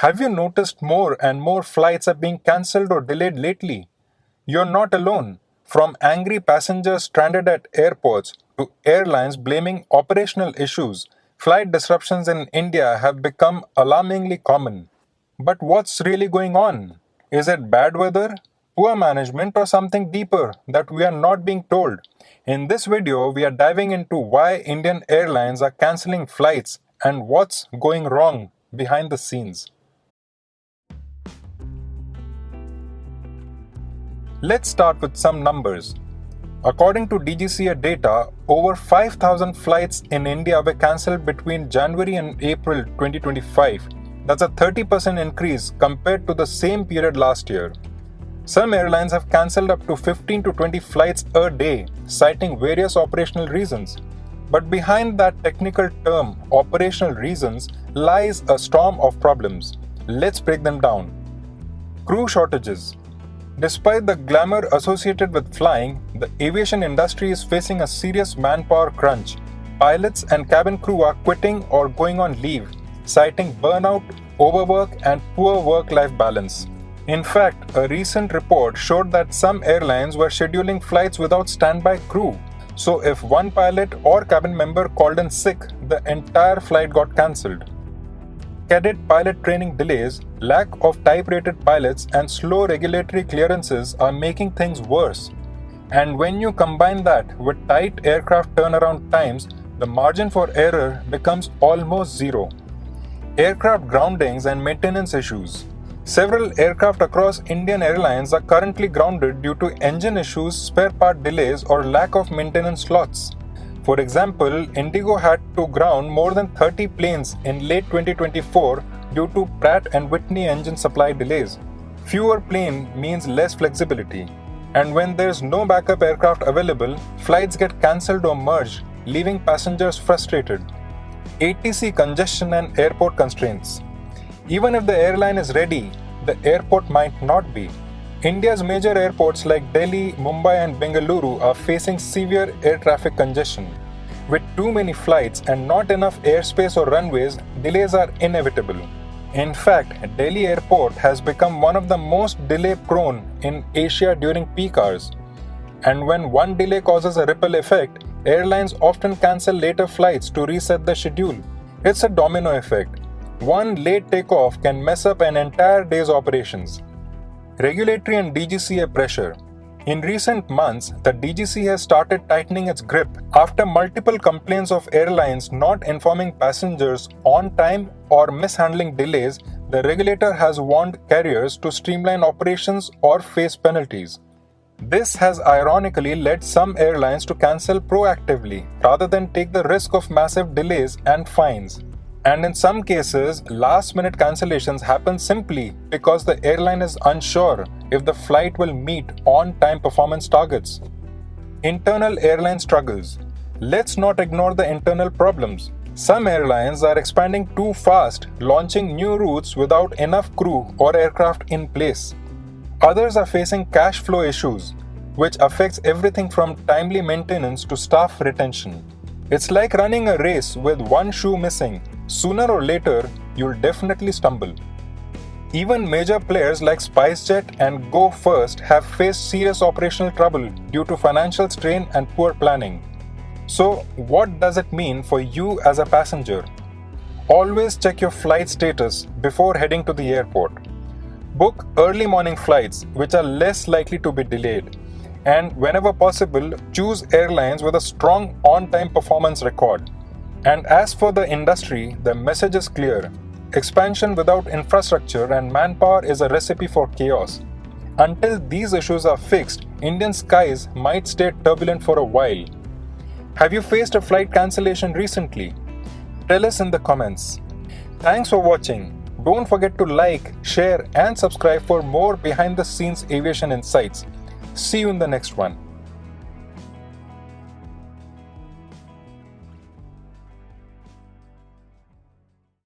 Have you noticed more and more flights are being cancelled or delayed lately? You're not alone. From angry passengers stranded at airports to airlines blaming operational issues, flight disruptions in India have become alarmingly common. But what's really going on? Is it bad weather, poor management, or something deeper that we are not being told? In this video, we are diving into why Indian airlines are cancelling flights and what's going wrong behind the scenes. Let's start with some numbers. According to DGCA data, over 5,000 flights in India were cancelled between January and April 2025. That's a 30% increase compared to the same period last year. Some airlines have cancelled up to 15 to 20 flights a day, citing various operational reasons. But behind that technical term, operational reasons, lies a storm of problems. Let's break them down. Crew shortages. Despite the glamour associated with flying, the aviation industry is facing a serious manpower crunch. Pilots and cabin crew are quitting or going on leave, citing burnout, overwork, and poor work-life balance. In fact, a recent report showed that some airlines were scheduling flights without standby crew. So if one pilot or cabin member called in sick, the entire flight got cancelled. Cadet pilot training delays, lack of type-rated pilots, and slow regulatory clearances are making things worse. And when you combine that with tight aircraft turnaround times, the margin for error becomes almost zero. Aircraft groundings and maintenance issues. Several aircraft across Indian Airlines are currently grounded due to engine issues, spare part delays, or lack of maintenance slots. For example, Indigo had to ground more than 30 planes in late 2024 due to Pratt & Whitney engine supply delays. Fewer planes means less flexibility. And when there's no backup aircraft available, flights get cancelled or merged, leaving passengers frustrated. ATC congestion and airport constraints. Even if the airline is ready, the airport might not be. India's major airports like Delhi, Mumbai, and Bengaluru are facing severe air traffic congestion. With too many flights and not enough airspace or runways, delays are inevitable. In fact, Delhi Airport has become one of the most delay-prone in Asia during peak hours. And when one delay causes a ripple effect, airlines often cancel later flights to reset the schedule. It's a domino effect. One late takeoff can mess up an entire day's operations. Regulatory and DGCA pressure. In recent months, the DGCA has started tightening its grip after multiple complaints of airlines not informing passengers on time or mishandling delays. The regulator has warned carriers to streamline operations or face penalties. This has ironically led some airlines to cancel proactively rather than take the risk of massive delays and fines. And in some cases, last-minute cancellations happen simply because the airline is unsure if the flight will meet on-time performance targets. Internal airline struggles. Let's not ignore the internal problems. Some airlines are expanding too fast, launching new routes without enough crew or aircraft in place. Others are facing cash flow issues, which affects everything from timely maintenance to staff retention. It's like running a race with one shoe missing. Sooner or later, you'll definitely stumble. Even major players like SpiceJet and Go First have faced serious operational trouble due to financial strain and poor planning. So, what does it mean for you as a passenger? Always check your flight status before heading to the airport. Book early morning flights, which are less likely to be delayed. And whenever possible, choose airlines with a strong on-time performance record. And as for the industry, the message is clear. Expansion without infrastructure and manpower is a recipe for chaos. Until these issues are fixed, Indian skies might stay turbulent for a while. Have you faced a flight cancellation recently? Tell us in the comments. Thanks for watching. Don't forget to like, share, and subscribe for more behind-the-scenes aviation insights. See you in the next one.